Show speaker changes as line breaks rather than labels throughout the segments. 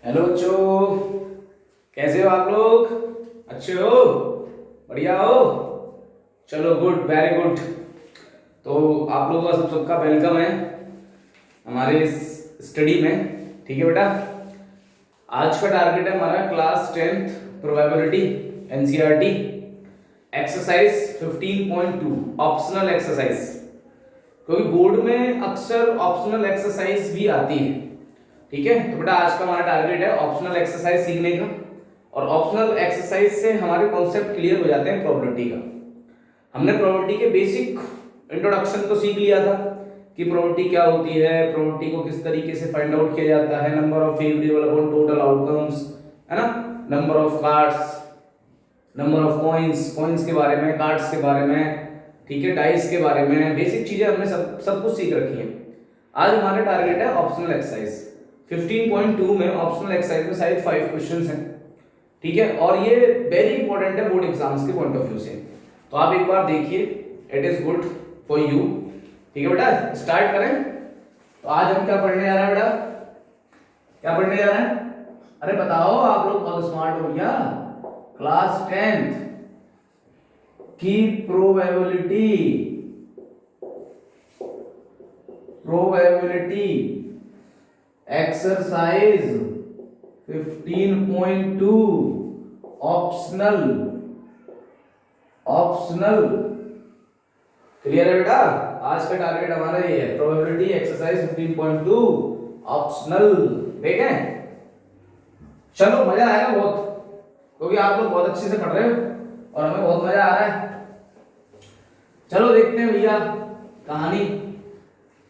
Hello बच्चों, कैसे हो आप लोग? अच्छे हो? बढ़िया हो? चलो गुड, वेरी गुड। तो आप लोगों का सबका वेलकम है हमारे इस स्टडी में। ठीक है बेटा, आज का टारगेट है हमारा class 10th probability NCERT exercise 15.2 optional exercise. क्योंकि बोर्ड में अक्सर ऑप्शनल एक्सरसाइज भी आती है। ठीक है, तो बेटा आज का हमारा टारगेट है ऑप्शनल एक्सरसाइज सीखने का, और ऑप्शनल एक्सरसाइज से हमारे कॉन्सेप्ट क्लियर हो जाते हैं प्रोबेबिलिटी का। हमने प्रोबेबिलिटी के बेसिक इंट्रोडक्शन तो सीख लिया था कि प्रोबेबिलिटी क्या होती है, प्रोबेबिलिटी को किस तरीके से फाइंड आउट किया जाता है, number of favourable upon total outcomes, है ना, number of cards, number of coins के बारे में, कार्ड्स के बारे में, ठीक है, डाइस के बारे में, बेसिक चीजें हमने सब कुछ सीख रखी है। आज हमारा टारगेट है ऑप्शनल एक्सरसाइज 15.2 में। ऑप्शनल एक्सरसाइज में शायद 5 क्वेश्चंस हैं, ठीक है, और ये वेरी इंपॉर्टेंट है बोर्ड एग्जाम्स के पॉइंट ऑफ व्यू से। तो आप एक बार देखिए, it is good for you. ठीक है बेटा, स्टार्ट करें। तो आज हम क्या पढ़ने जा रहे हैं बेटा? क्या पढ़ने जा रहे हैं? अरे बताओ, आप लोग बहुत स्मार्ट हो भैया। क्लास 10th की प्रोबेबिलिटी एक्सरसाइज 15.2 ऑप्शनल क्लियर है बेटा? आज का टारगेट हमारा ये है, प्रोबेबिलिटी एक्सरसाइज 15.2 ऑप्शनल। ठीक है, चलो मजा आएगा बहुत, क्योंकि आप लोग बहुत अच्छे से पढ़ रहे हो और हमें बहुत मजा आ रहा है। चलो देखते हैं भैया कहानी।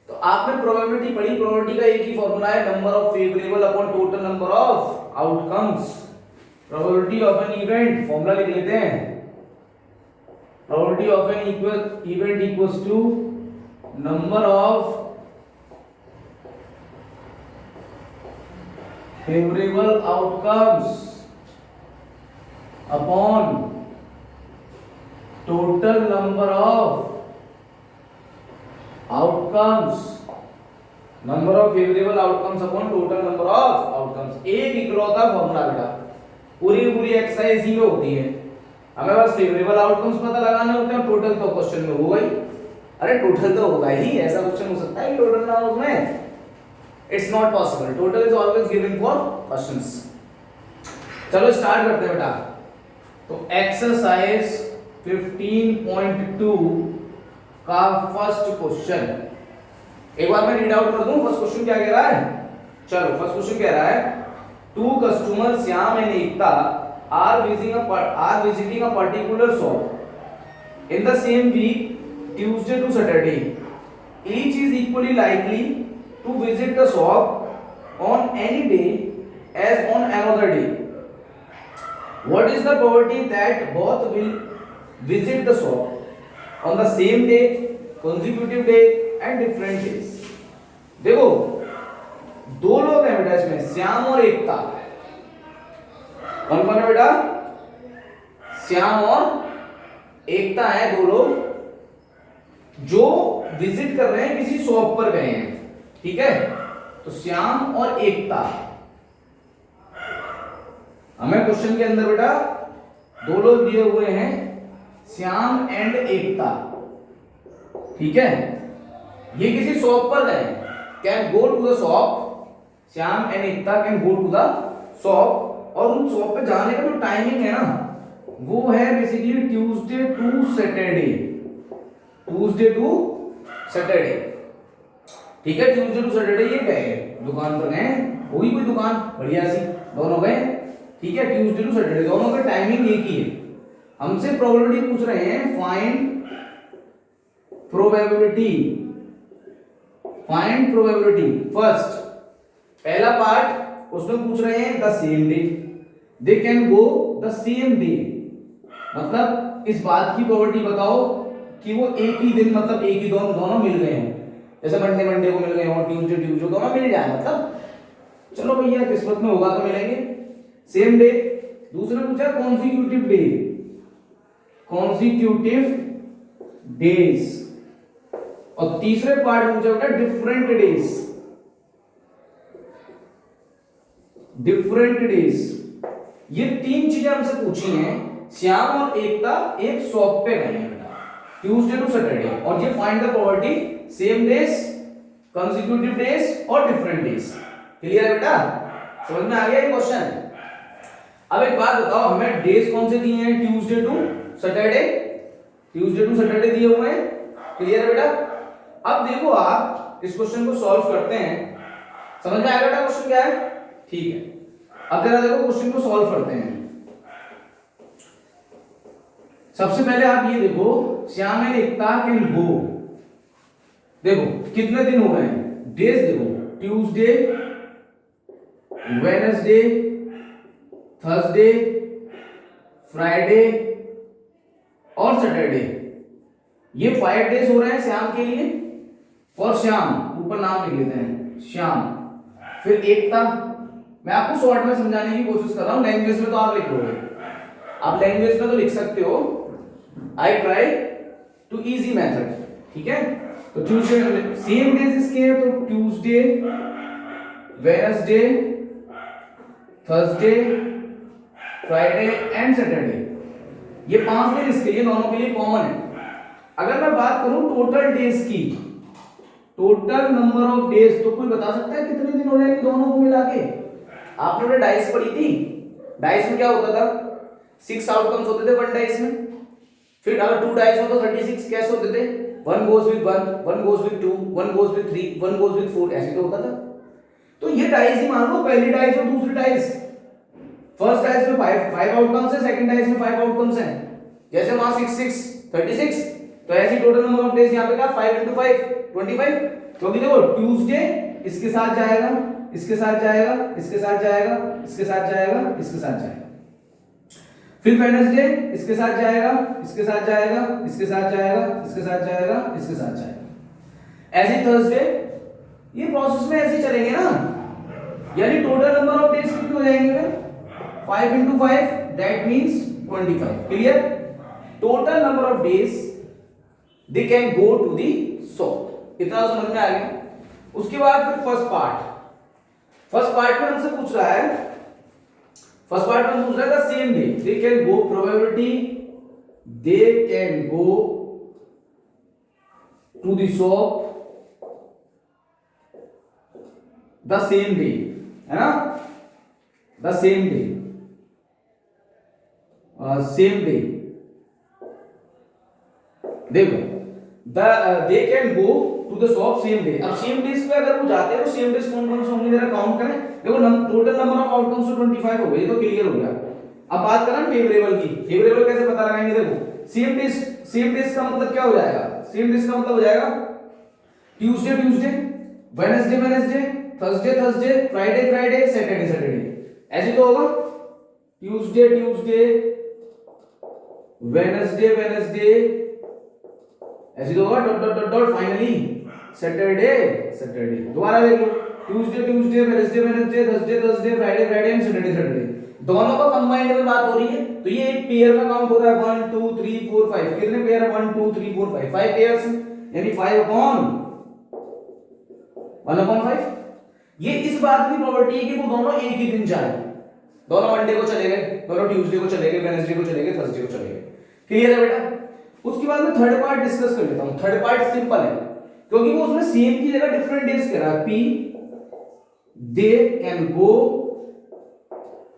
तो आपने प्रोबेबिलिटी पढ़ी, प्रोबेबिलिटी का एक ही फॉर्मूला है, number of favourable upon total number of outcomes. Probability of an event, formula लिख लेते हैं, probability of an event equals to number of favourable outcomes upon total number of outcomes, number of favourable outcomes upon total number of outcomes. एक इकलौता formula बेटा, पूरी पूरी exercise इसी में होती है। हमें बस फेवरेबल आउटकम्स पता लगाने होते हैं, टोटल तो क्वेश्चन में होगा ही। अरे टोटल तो होगा ही, ऐसा क्वेश्चन हो सकता है टोटल ना हो उसमें? It's not possible, total is always given for questions. चलो स्टार्ट करते हैं बेटा। तो एक्सरसाइज 15.2 का फर्स्ट क्वेश्चन एक बार मैं रीड आउट कर दूं। फर्स्ट क्वेश्चन क्या कह रहा है? चलो फर्स्ट क्वेश्चन कह रहा है, two customer Shyam and Ekta are visiting a particular shop in the same week Tuesday to Saturday. Each is equally likely to visit the shop on any day as on another day. What is the probability that both will visit the shop on the same day, consecutive day and different days? देखो, दो लोग हैं बेटा इसमें, श्याम और एकता। कौन कौन है बेटा? श्याम और एकता है, दो लोग जो विजिट कर रहे हैं, किसी शॉप पर गए हैं। ठीक है, तो श्याम और एकता। हमें क्वेश्चन के अंदर बेटा दो लोग दिए हुए हैं, श्याम एंड एकता। ठीक है, ये किसी शॉप पर गए, can go to the shop, Shyam and Ekta can go to the shop, और उन शॉप पे जाने का जो टाइमिंग है ना, वो है basically Tuesday to Saturday. Tuesday to Saturday, ठीक है, ट्यूसडे टू सैटरडे ये गए दुकान पर, गए वही कोई दुकान बढ़िया सी, दोनों गए। ठीक है, ट्यूसडे टू सैटरडे, दोनों का टाइमिंग एक ही है। हमसे प्रोबेबिलिटी पूछ रहे हैं, फाइंड प्रोबेबिलिटी फर्स्ट। पहला पार्ट उसमें पूछ रहे हैं the same day, they can go the same day, मतलब इस बात की प्रोबेबिलिटी बताओ कि वो एक ही दिन, मतलब एक ही दोनों मिल गए हैं। जैसे मंडे को मिल गए हो, ट्यूसडे दोनों मिल जाए, मतलब चलो भैया किस्मत में होगा तो मिलेंगे सेम डे। दूसरा पूछा कॉन्सिक्यूटिव डेज, और तीसरे पार्ट पूछा बेटा डिफरेंट डेज, डिफरेंट डेज। ये तीन चीजें हमसे पूछी हैं, श्याम और एकता एक शॉप पे गए हैं बेटा, ट्यूसडे टू सैटरडे, और ये find the property same days, consecutive days और डिफरेंट डेज। क्लियर है बेटा, समझ में आ गया ये क्वेश्चन। अब एक बात बताओ, हमें डेज कौन से दिए हैं, Tuesday to Saturday, Tuesday to Saturday दिए हुए हैं। क्लियर है बेटा। अब देखो आप इस क्वेश्चन को सॉल्व करते हैं, समझ में आएगा बेटा क्वेश्चन क्या है। ठीक है, अब जरा देखो क्वेश्चन को सॉल्व करते हैं। सबसे पहले आप ये देखो, श्याम एंड एकता कैन गो, देखो कितने दिन हो गए हैं, डेज देखो, ट्यूसडे, वेडनेसडे, थर्सडे, फ्राइडे और सैटरडे, ये 5 डेज हो रहे हैं श्याम के लिए। फॉर श्याम, ऊपर नाम लिख लेते हैं श्याम। फिर एकता, मैं आपको शॉर्ट में समझाने की कोशिश कर रहा हूं, लैंग्वेज में तो आप लिख लोगे, आप लैंग्वेज में तो लिख सकते हो, I try to easy method. ठीक है, तो ट्यूसडे सेम डेज इसके हैं, तो Tuesday, Wednesday, Thursday, Friday and Saturday, ये 5 दिन इसके लिए, दोनों के लिए कॉमन है। अगर मैं बात करूं टोटल डेज की, टोटल नंबर ऑफ डेज, तो कोई बता सकता है कितने दिन हो जाएंगे दोनों को मिला के। आपने डाइस पढ़ी थी, डाइस में क्या होता था, 6 आउटकम्स होते थे 1 डाइस में। फिर अगर 2 डाइस हो तो 36 कैसे होते थे, 1 goes with 1, 1 goes with 2, 1 goes with 3, 1 goes with 4, ऐसे तो होता था। तो ये डाइस ही मान लो, पहली डाइस और दूसरी डाइस। फर्स्ट डाइस में 5 आउटकम्स है, सेकंड डाइस में 5 आउटकम्स हैं। जैसे वहां 6 6 36, तो ऐसी टोटल नंबर ऑफ डेज यहां पे क्या, 5 into 5 25। क्योंकि देखो ट्यूसडे इसके साथ जाएगा, इसके साथ जाएगा, इसके साथ जाएगा, इसके साथ जाएगा, इसके साथ जाएगा। फिर वेडनेसडे इसके साथ जाएगा, इसके साथ जाएगा, इसके साथ जाएगा, इसके साथ जाएगा, इसके साथ जाएगा। ऐसे थर्सडे, ये प्रोसेस में ऐसे चलेंगे ना, यानी टोटल नंबर ऑफ डेज कितने हो जाएंगे, 5 into 5 that means 25। Clear, total number of days they can go to the shop, इतना समझ में आ गया। उसके बाद फिर फर्स्ट पार्ट में हमसे पूछ रहा है, फर्स्ट पार्ट में पूछ रहा है same day they can go, probability they can go to the shop the same day, है ना, the same day, same day. देखो they can go to the shop same day. अब सेम डेज पे अगर वो जाते हैं तो सेम डेज कौन कौन से होंगे जरा काउंट करें। देखो टोटल नंबर ऑफ आउटकम्स तो 25 हो गए, तो क्लियर हो गया। अब बात करें फेवरेबल की, फेवरेबल कैसे पता लगाएंगे, देखो सेम डेज का मतलब क्या हो जाएगा, सेम डेज का मतलब हो जाएगा Tuesday Tuesday, Wednesday Wednesday, Thursday Thursday, Friday Friday, Saturday Saturday, ऐसे तो होगा ट्यूसडे ट्यूसडे, वेडनेसडे वेडनेसडे, ऐसे तो होगा dot dot dot dot, finally Saturday Saturday. दोबारा देख लो, Tuesday Tuesday, Wednesday Wednesday, Thursday Thursday, Friday Friday and Saturday Saturday, दोनों का कंबाइंड में बात हो रही है, तो ये एक पेयर का काउंट हो रहा है 1 2 3 4 5। कितने पेयर है, 1 2 3 4 5, 5 पेयर्स, यानी 5 अपॉन 1 अपॉन 5। ये इस बात की प्रॉपर्टी है कि वो दोनों एक ही दिन जाए, दोनों मंडे को चले गए, दोनों ट्यूसडे को चले गए, वेडनेसडे को चले गए, थर्सडे को चले गए। क्लियर है बेटा। उसके बाद में थर्ड पार्ट डिस्कस कर लेता हूं। थर्ड पार्ट सिंपल है, क्योंकि वो उसमें सेम की जगह डिफरेंट डेज कह रहा है। P they can go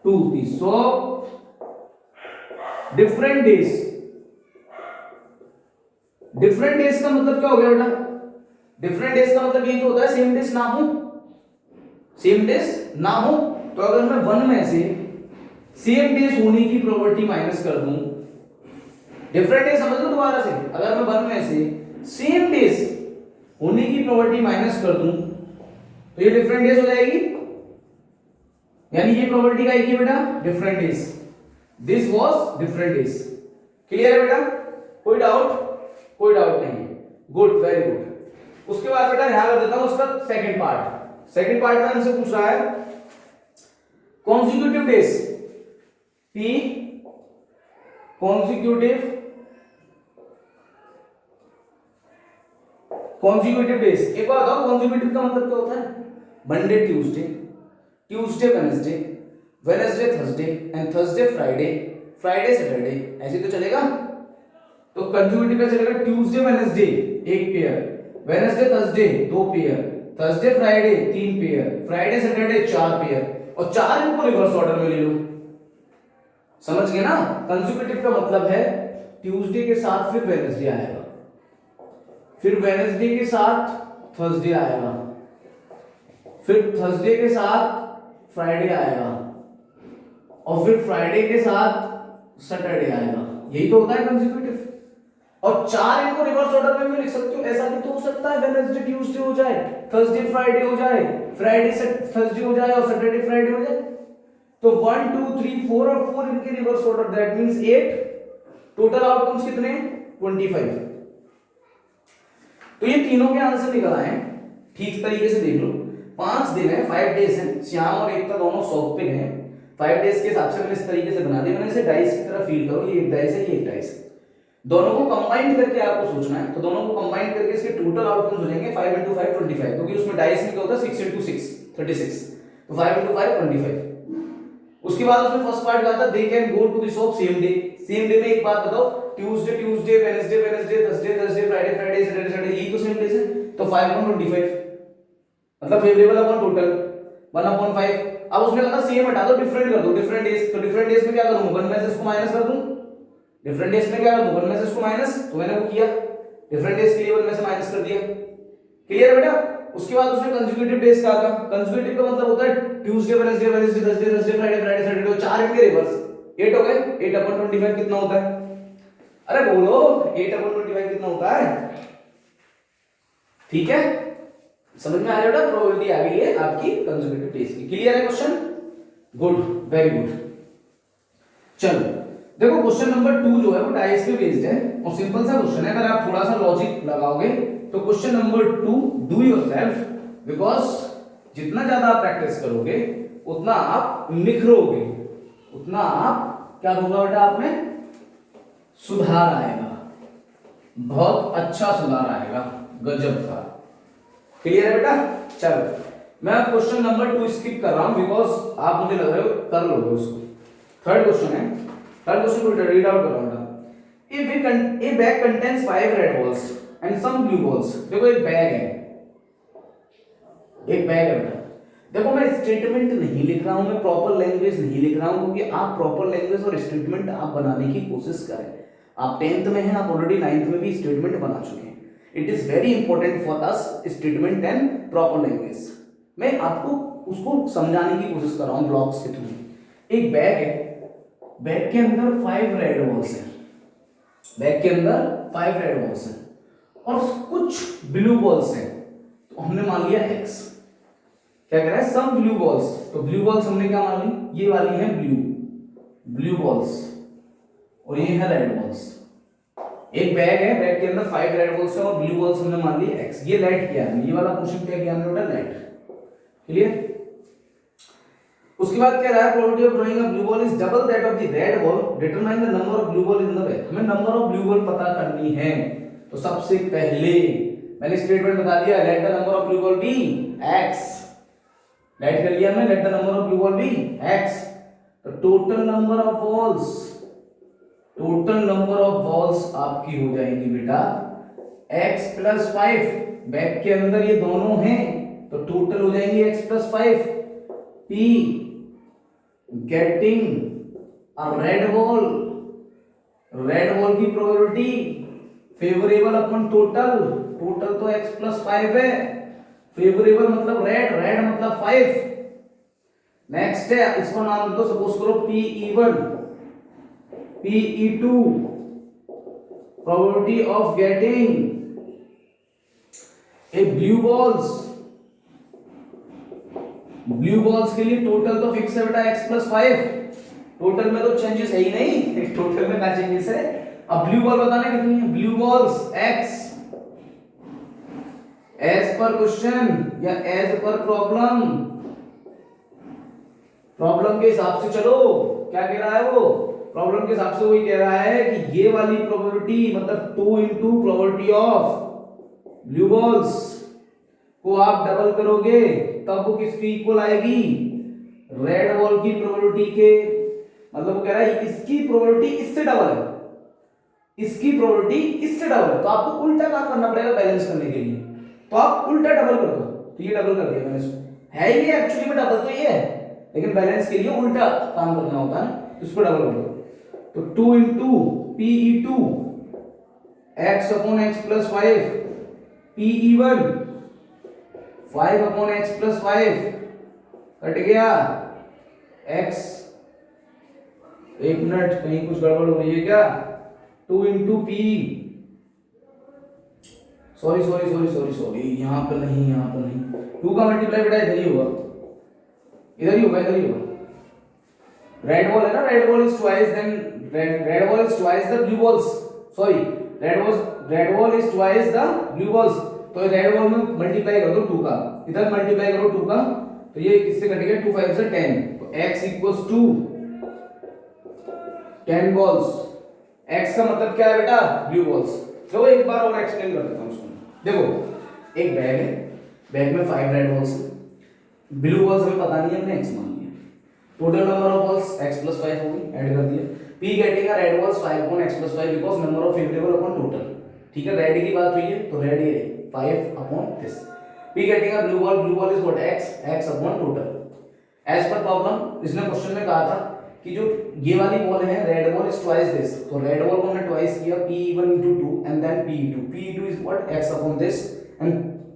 to the shop different days. Different days का मतलब क्या हो गया बेटा, डिफरेंट डेज का मतलब ये तो होता है सेम डेज ना हो, सेम डेज ना हो। तो अगर मैं 1 में से सेम डेज होने की प्रॉपर्टी माइनस कर दूं, डिफरेंट डेज समझ लो दोबारा से, अगर मैं 1 में से सेम डेज होने की प्रॉपर्टी माइनस कर दूं तो ये डिफरेंट डेज हो जाएगी, यानी ये प्रॉपर्टी का एक ही बेटा different days, this was different days. Clear है बेटा, कोई डाउट, कोई डाउट नहीं, गुड वेरी गुड। उसके बाद बेटा यहां कर देता हूं उसका सेकंड पार्ट। सेकंड पार्ट में हमसे पूछ रहा है consecutive days, P consecutive days. एक बात बताओ कॉन्सिक्यूटिव का मतलब क्या होता है, Monday Tuesday, Tuesday Wednesday, Wednesday Thursday and Thursday Friday, Friday Saturday, ऐसे तो चलेगा। तो कंज्यूगेटिव का चलेगा ट्यूसडे वेडनेसडे एक पेयर, वेडनेसडे थर्सडे दो पेयर, थर्सडे फ्राइडे तीन पेयर, फ्राइडे सैटरडे चार पेयर, और चार इनको रिवर्स ऑर्डर में ले लो। समझ गए ना? कंज्यूगेटिव का मतलब है ट्यूसडे के साथ फिर वेडनेसडे आएगा, फिर वेडनेसडे के साथ थर्सडे आएगा, फिर थर्सडे के साथ फ्राइडे आएगा, और फिर फ्राइडे के साथ सैटरडे आएगा। यही तो होता है कंसेक्यूटिव। और चार इनको रिवर्स ऑर्डर में भी लिख सकते हो। ऐसा भी तो हो सकता है वेडनेसडे ट्यूसडे हो जाए, थर्सडे फ्राइडे हो जाए, फ्राइडे थर्सडे हो जाए और सैटरडे फ्राइडे हो जाए। तो 1 2 3 4 और 4 इनके reverse order, that means 8। Total outcomes कितने? 25। तो ये तीनों के आंसर निकल आए। ठीक तरीके से देख लो, 5 दिन है, 5 डेज है, श्याम और एकता दोनों शॉप पे गए। 5 डेज के हिसाब से मैंने इस तरीके से बना दिया। मैंने इसे डाइस की तरह फील करो, ये एक डाइस है, ये एक डाइस है। दोनों को कंबाइन करके आपको सोचना है। तो दोनों को कंबाइन करके इसके टोटल आउटकम्स हो जाएंगे 5 × 5 25, क्योंकि उसमें डाइस में क्या होता है 6 × 6 36, तो 5 × 5 25। उसके बाद उसमें फर्स्ट पार्ट कहा था they can go to the shop same day. Same day में एक बात बताओ, Tuesday Tuesday, Wednesday Wednesday, Thursday Thursday, Friday Friday, Saturday Saturday, यही तो सेम डेज है। तो 5 × 25 मतलब फेवरेबल अपॉन टोटल 1/5। अब उसने कहा सेम हटा दो, डिफरेंट कर दो, डिफरेंट डेज। तो डिफरेंट डेज में क्या करूं, 1 में से इसको माइनस कर दूं। डिफरेंट डेज में क्या कर दूं, 1 में से इसको माइनस। तो मैंने वो किया, डिफरेंट डेज के लिए 1 में से माइनस कर दिया। क्लियर है बेटा? उसके बाद उसने कंसेक्यूटिव डेज कहा था। कंसेक्यूटिव का मतलब होता है Tuesday Wednesday Wednesday Thursday Thursday Friday Friday Saturday, चार इनके रिवर्स 8 हो गए। 8/25 कितना होता है? अरे बोलो 8/25 कितना होता है? ठीक है, समझ में आ रहा है? प्रोबेबिलिटी आ गई है आपकी कंसेक्यूटिव डेज की। क्लियर है क्वेश्चन? Good, very good. चलो देखो, क्वेश्चन नंबर 2 जो है वो डाइस पे बेस्ड है और सिंपल सा क्वेश्चन है। अगर आप थोड़ा सा लॉजिक लगाओगे तो question number 2 do yourself, because जितना ज्यादा आप प्रैक्टिस करोगे उतना आप निखरोगे, उतना आप क्या होगा बेटा, आप में सुधार आएगा, बहुत अच्छा सुधार आएगा, गजब का। क्लियर है बेटा? चलो मैं क्वेश्चन नंबर 2 स्किप कर रहा हूं बिकॉज आप मुझे लग रहे हो कर लोगे उसको। थर्ड क्वेश्चन है, थर्ड क्वेश्चन को रीड आउट कर रहा हूं। A bag contains 5 red balls and some blue balls. देखो एक बैग है, एक बैग है बेटा। देखो मैं स्टेटमेंट नहीं लिख रहा हूं, मैं प्रॉपर लैंग्वेज नहीं लिख रहा हूं, क्योंकि आप प्रॉपर लैंग्वेज और स्टेटमेंट आप बनाने की कोशिश करें। आप 10th में हैं, आप ऑलरेडी 9th में भी स्टेटमेंट बना चुके हैं। It is very important for us statement and proper language. मैं आपको उसको समझाने की कोशिश कर रहा हूं ब्लॉक्स के थ्रू। एक बैग है, बैग के अंदर 5 रेड बॉल्स हैं, बैग के अंदर 5 रेड बॉल्स हैं और कुछ ब्लू बॉल्स हैं। तो हमने मान लिया x। क्या कह रहा है? Some blue balls. तो ब्लू बॉल्स हमने क्या मान ली, ये वाली है ब्लू, ब्लू बॉल्स, और ये है रेड बॉल्स। एक बैग है, बैग के अंदर 5 रेड बॉल्स है और ब्लू बॉल्स हमने मान ली x। ये लेट किया हमने, ये वाला पोर्शन क्या किया हमने बेटा, लेट। क्लियर? उसके बाद क्या रहा है, probability of drawing a blue ball is double that of the red ball, determine the number of blue ball in the bag. हमें नंबर ऑफ ब्लू बॉल पता करनी है। तो सबसे पहले मैंने स्टेटमेंट बता दिया, let the number of blue ball be x। Let कर लिया हमने, let the number of blue ball be x। तो total number of balls, total number of balls आपकी हो जाएगी बेटा x + 5। बैग के अंदर ये दोनों हैं तो टोटल हो जाएंगे x + 5। p गेटिंग अ रेड बॉल, रेड बॉल की प्रोबेबिलिटी फेवरेबल अपन टोटल, टोटल तो x + 5 है, फेवरेबल मतलब रेड, रेड मतलब 5। नेक्स्ट है, इसको नाम दो, सपोज करो pe1 pe2, probability of getting a blue balls. Blue balls के लिए टोटल तो फिक्स है बेटा x + 5, टोटल में तो चेंजेस है ही नहीं, टोटल में क्या चेंजेस है। अब ब्लू बॉल बताना कितनी है, blue balls x as per question या एज पर प्रॉब्लम, प्रॉब्लम के हिसाब से चलो। क्या कह रहा है वो, प्रॉब्लम के हिसाब से वही कह रहा है कि ये वाली प्रोबेबिलिटी मतलब 2 × प्रोबेबिलिटी ऑफ ब्लू बॉल्स को आप डबल करोगे तब वो किसकी इक्वल आएगी, रेड बॉल की प्रोबेबिलिटी के मतलब वो कह रहा है इसकी प्रोबेबिलिटी इससे डबल है, इसकी प्रोबेबिलिटी इससे डबल है, तो आपको उल्टा काम करना पड़ेगा बैलेंस करने के लिए। तो आप उल्टा डबल कर दो, तो ये डबल कर दिया मैंने इसको, है ये एक्चुअली में डबल तो ये है, लेकिन बैलेंस के लिए उल्टा काम करना होता है, इसको डबल कर दो। तो 2 into PE2 x upon x plus 5 PE1 5 upon x plus 5 cut गया x, एक मिनट कहीं कुछ गड़बड़ हो रही है क्या, 2 into P, sorry sorry sorry sorry sorry, यहां पर नहीं, यहां पर नहीं, 2 का मल्टीप्लाई बेटा इधर ही होगा, इधर ही होगा, इधर ही होगा। रेड बॉल है ना, red ball is twice then red ball is twice the blue balls, sorry red ball is twice the blue balls, तो रेड बॉल में मल्टीप्लाई कर दो 2 का, इधर मल्टीप्लाई करो 2 का, तो ये किससे कटेगा, 2 5 से 10, तो x equals to 10 balls, x का मतलब क्या है बेटा, ब्लू बॉल्स। चलो एक बार और एक्सप्लेन कर देता हूं उसको। देखो एक बैग है, बैग में 5 रेड बॉल्स है, ब्लू बॉल्स हमें पता नहीं है, हमने x मान लिया, total number of balls x plus 5 होगी, ऐड कर दिया, p getting a red balls 5 upon x plus 5 because number of favourable upon total, ठीक है, रेड की बात हुई है तो रेड ये 5 upon this, p getting a blue ball is what x upon total. As per problem इसने question में कहा था कि जो ये वाली बॉल है red ball is twice this, तो रेड बॉल को हमने ट्वाइस किया P1 into 2 and then P2 is what x upon this and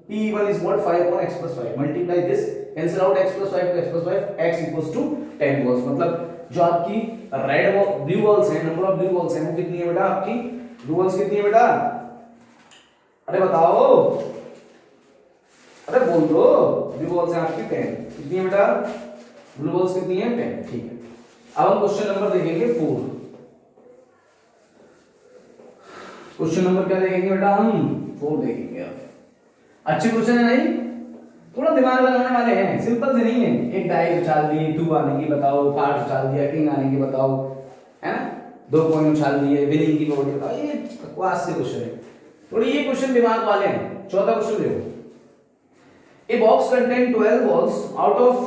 P1 is what 5 upon x plus 5, multiply this, cancel out x plus 5 to x plus 5, x equals to 10 balls, मतलब जो आपकी red ball blue balls हैं, number of blue balls हैं वो कितनी है बेटा, आपकी ब्लू बॉल्स कितनी है बेटा, अरे बताओ, अरे बोल दो, ब्लू बॉल्स हैं आपकी 10, कितनी है बेटा, ब्लू बॉल्स कितनी है 10, ठीक है। अब हम क्वेश्चन नंबर देखेंगे 4, क्वेश्चन नंबर क्या देखेंगे बेटा, हम 4 देखेंगे। अब अच्छे क्वेश्चन है नहीं, थोड़ा दिमाग लगाने वाले हैं, सिंपल से नहीं है, एक डाइस उछाल दी, 2 आने की बताओ, कार्ड उछाल दिया, किंग आने की बताओ, है ना, 2 कॉइन उछाल दिए, विनिंग की प्रोबेबिलिटी बताओ, ये बकवास से क्वेश्चन है, थोड़ी ये क्वेश्चन दिमाग वाले हैं। चौथा क्वेश्चन देखो, a box contain 12 balls out of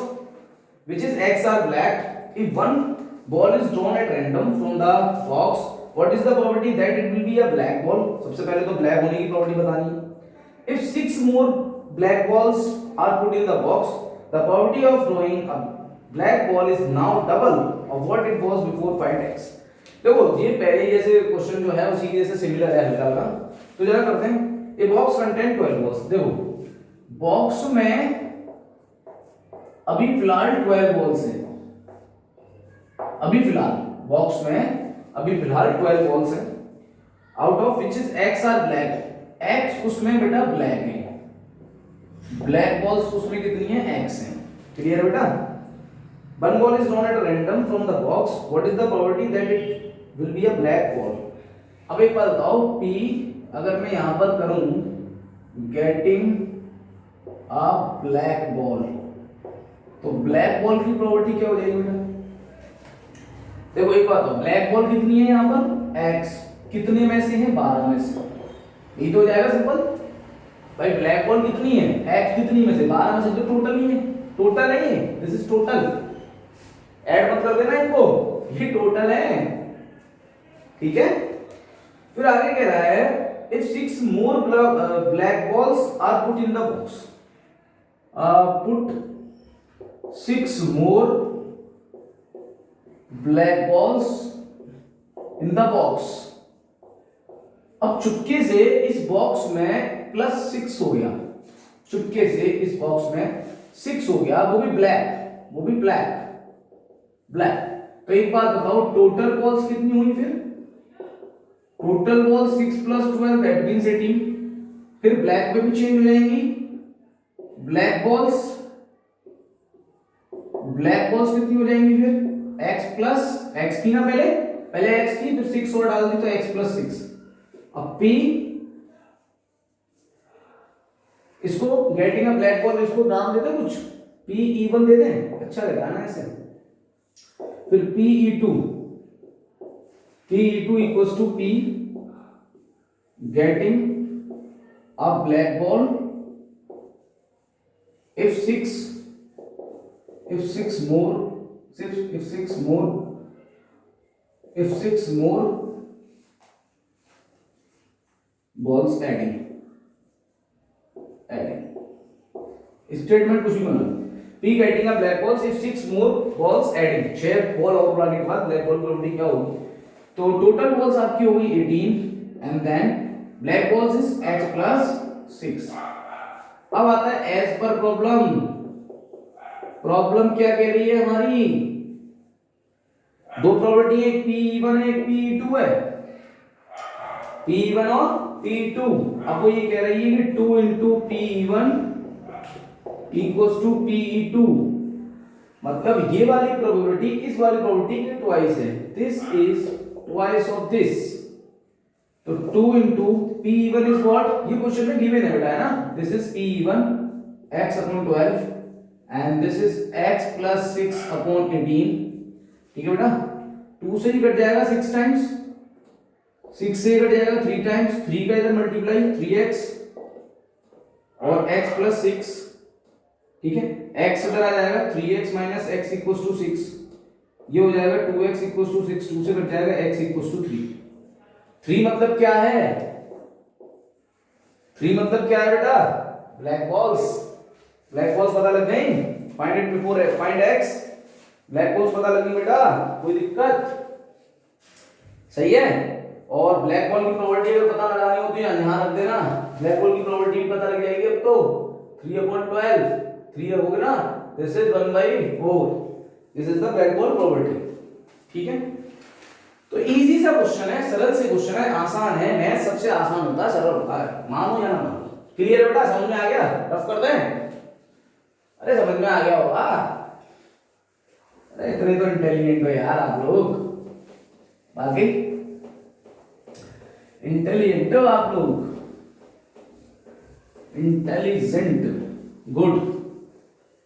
which is x are black, if one ball is drawn at random from the box, what is the probability that it will be a black ball, सबसे पहले तो black होने की probability बतानी है। if 6 more black balls are put in the box, the probability of drawing a black ball is now double of what it was before, find x। देखो ये पहले जैसे क्वेश्चन जो है उसी के जैसे सिमिलर है हल्का हल्का, तो जरा करते हैं, a box contain 12 balls, देखो बॉक्स में अभी फिलहाल 12 बॉल्स हैं, अभी फिलहाल बॉक्स में अभी फिलहाल 12 बॉल्स हैं, out of which is x are black, x उसमें बेटा ब्लैक है, ब्लैक बॉल्स उसमें कितनी है, x है, क्लियर है बेटा। One ball is drawn at random from the box, what is the probability that it will be a black ball. अब एक बात बताओ, p अगर मैं यहां पर करूं गेटिंग अ ब्लैक बॉल, तो ब्लैक बॉल की प्रोबेबिलिटी क्या हो जाएगी बेटा, देखो एक बात हो, ब्लैक बॉल कितनी है यहाँ पर x, कितने में से है, 12 में से, ये तो हो जाएगा सिंपल भाई, ब्लैक बॉल कितनी है x कितनी में से, 12 में से, तो टोटल ही है, टोटल नहीं है, दिस इज टोटल, ऐड मत कर देना इनको, ये टोटल है, ठीक है। फिर आगे कह रहा है if 6 more black balls are put in the box, put 6 more black balls in the box, अब चुपके से इस बॉक्स में +6 हो गया, चुपके से इस बॉक्स में 6 हो गया, वो भी ब्लैक, वो भी ब्लैक, तो एक बात बताओ टोटल बॉल्स कितनी हुई, फिर टोटल बॉल 6 + 12 दैट मींस 18, फिर ब्लैक पे भी चेंज हो जाएंगी, ब्लैक बॉल्स कितनी हो जाएंगी, फिर x प्लस x थी ना, पहले x थी, फिर 6 और डाल दी तो x + 6, अब p इसको गेटिंग अ ब्लैक बॉल, इसको नाम देते कुछ, PE1 दे दें, अच्छा लगता है ना ऐसे, फिर PE2 equals to p getting a black ball if 6 if six more balls adding statement कुछ भी बना P getting a black balls if 6 more balls adding 6 ball और बढ़ाने के बाद ब्लैक बॉल की प्रोबेबिलिटी क्या होगी तो टोटल बॉल्स आपकी होगी 18 and then black balls is x plus 6 अब आता है एज पर प्रॉब्लम क्या कह रही है हमारी दो प्रोबेबिलिटी एक P1 है एक P2 है P1 और P2 अब वो ये कह रही है कि 2 into P1 equals to Pe2 मतलब ये वाली प्रोबेबिलिटी इस वाली प्रोबेबिलिटी के ट्वाइस है this is twice of this तो 2 into Pe1 is what ये क्वेश्चन में गिवन है बेटा है ना this is Pe1 x upon 12 and this is x plus 6 upon 18 ठीक है बेटा 2 से ही कट जाएगा 6 टाइम्स 6 से कट जाएगा 3 टाइम्स 3 का इधर मल्टीप्लाई 3x और x plus 6 ठीक है x इधर आ जाएगा 3x minus x equals to 6 ये हो जाएगा 2x equals to 6 2 से कट जाएगा x equals to 3 3 मतलब क्या है 3 मतलब क्या है बेटा ब्लैक बॉल्स पता लग गई find it before find x black balls पता लगी बेटा कोई दिक्कत सही है और ब्लैक बॉल की प्रोबेबिलिटी अगर पता लगानी होती है यहां रख देना ब्लैक बॉल की प्रोबेबिलिटी पता लग जाएगी अब तो 3/12 3 हो गया ना this is 1/4 this is the black ball probability ठीक है तो इजी सा क्वेश्चन है सरल से क्वेश्चन है आसान है मैथ सबसे आसान होता है सरल होता है मानो या ना मानो क्लियर है बेटा समझ में आ गया रफ कर दें अरे समझ में आ गया होगा अरे इतने तो इंटेलिजेंट हो यार आप लोग बाकी इंटेलिजेंट हो आप लोग इंटेलिजेंट गुड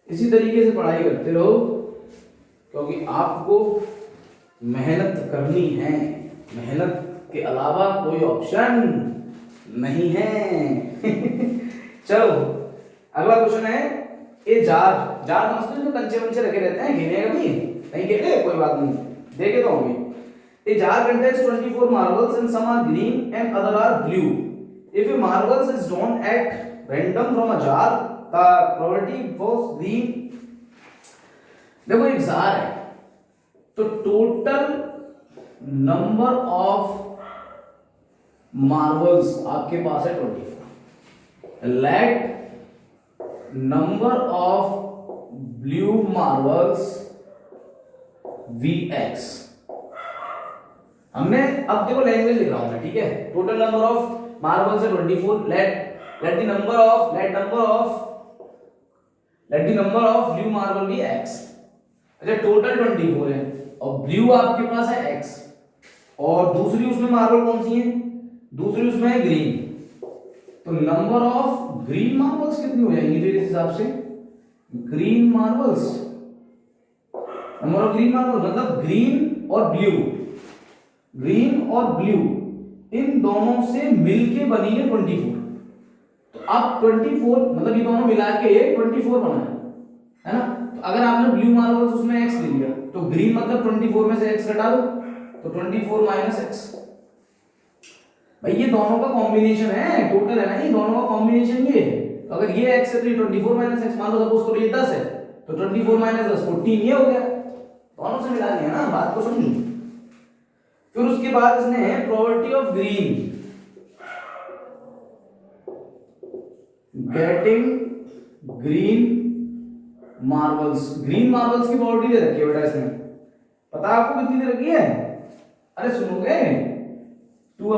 इसी तरीके से पढ़ाई करते रहो क्योंकि आपको मेहनत करनी है मेहनत के अलावा कोई ऑप्शन नहीं है चलो अगला क्वेश्चन है ये जार समझते हो कंचे वंचे रखे रहते हैं घेरे कभी नहीं घेरे कोई बात नहीं देखे तो होंगे A jar contains 24 marbles and some are green and other are blue. If a marbles is drawn at random from a jar, the probability was green. देखो एक जार है तो टोटल नंबर ऑफ मार्बल्स आपके पास है 24 let number of blue marbles Vx हमने अब देखो language लिख रहा हूं मैं ठीक है टोटल नंबर ऑफ मार्बल्स है 24 late the number of blue marble भी x अच्छा टोटल 24 है और ब्लू आपके पास है x और दूसरी उसमें मार्बल कौन सी है दूसरी उसमें है ग्रीन तो नंबर ऑफ ग्रीन मार्बल्स कितनी हो जाएंगी फिर इस हिसाब से green marbles number of green marble मतलब ग्रीन और ब्लू इन दोनों से मिलके बनी है 24 तो अब 24 मतलब ये दोनों मिला के 24 बना है ना तो अगर आपने ब्लू मार्बल्स उसमें x ले लिया तो ग्रीन मतलब 24 में से x घटा दो तो 24 माइनस x भाई ये दोनों का कॉम्बिनेशन है टोटल है ना ये दोनों का कॉम्बिनेशन ये तो अगर ये x है तो ये 24 माइनस x मान लो सपोज करो ये 10 है तो 24 माइनस 10 14 ये हो गया दोनों से मिला लिया ना बात को समझो फिर उसके बाद इसने है probability of getting green marbles की प्रोबेबिलिटी दे रखी है बेटा इसमें पता आपको कितनी दे रखी है अरे सुनोगे 2/3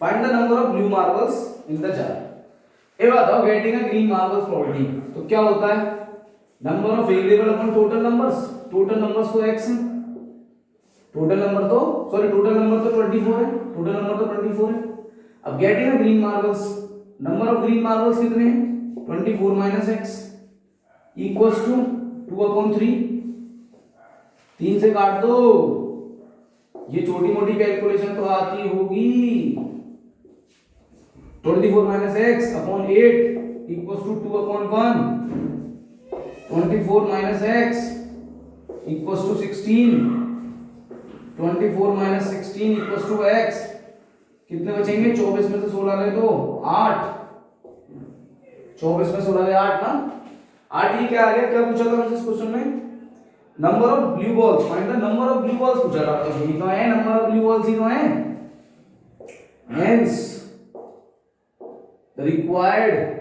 find the number of blue marbles in the jar ये बताओ getting a green marbles probability तो क्या होता है number of variable upon total numbers तो x है टोटल नंबर तो 24 है अब getting a green marbles number of green marbles कितने हैं 24 माइनस x इक्वल्स टू 2/3 3 से काट दो ये छोटी मोटी कैलकुलेशन तो आती होगी 24 minus x upon 8 equals to 2/1 24 minus x equals to 16, 24 minus 16 equals to x. कितने बचेंगे? 24 में से 16 ले तो 8, 24 में 16 ले 8 ना, 8। ये क्या आ गया? क्या पूछा था मुझसे इस क्वेश्चन में? Number of blue balls, find the number of blue balls पूछा था। तो यही तो है, नंबर ऑफ ब्लू बॉल्स ही तो है। Hence the required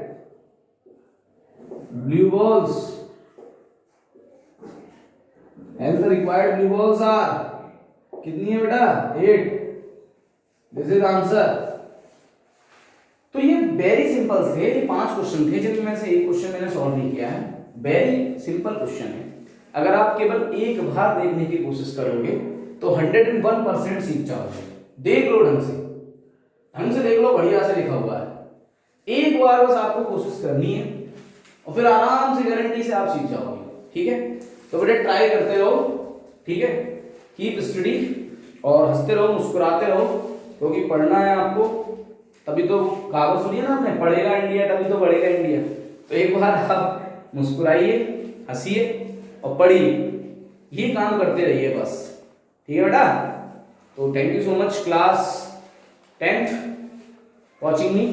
blue balls, hence the required blue balls are, कितनी है बेटा? 8। This is answer. तो ये वेरी सिंपल थे, ये 5 क्वेश्चन थे जिनमें से एक क्वेश्चन मैंने सॉल्व नहीं किया है। वेरी सिंपल क्वेश्चन है। अगर आप केवल एक बार देखने की कोशिश करोगे तो 101% सीख जाओगे। देख लो ढंग से देख लो, बढ़िया से लिखा हुआ है। एक बार बस आपको कोशिश करनी है और फिर आराम से गारंटी से आप सीख जाओगे। ठीक है, तो बेटा ट्राई करते रहो। ठीक है, कीप स्टडी और हंसते रहो, मुस्कुराते रहो, क्योंकि पढ़ना है आपको। तभी तो कहावत सुनिए ना आपने, पढ़ेगा इंडिया तभी तो बढ़ेगा इंडिया। तो एक बार आप मुस्कुराइए, हंसिए और पढ़िए, ये काम करते रहिए बस। ठीक है बेटा, तो thank you so much class 10th watching me.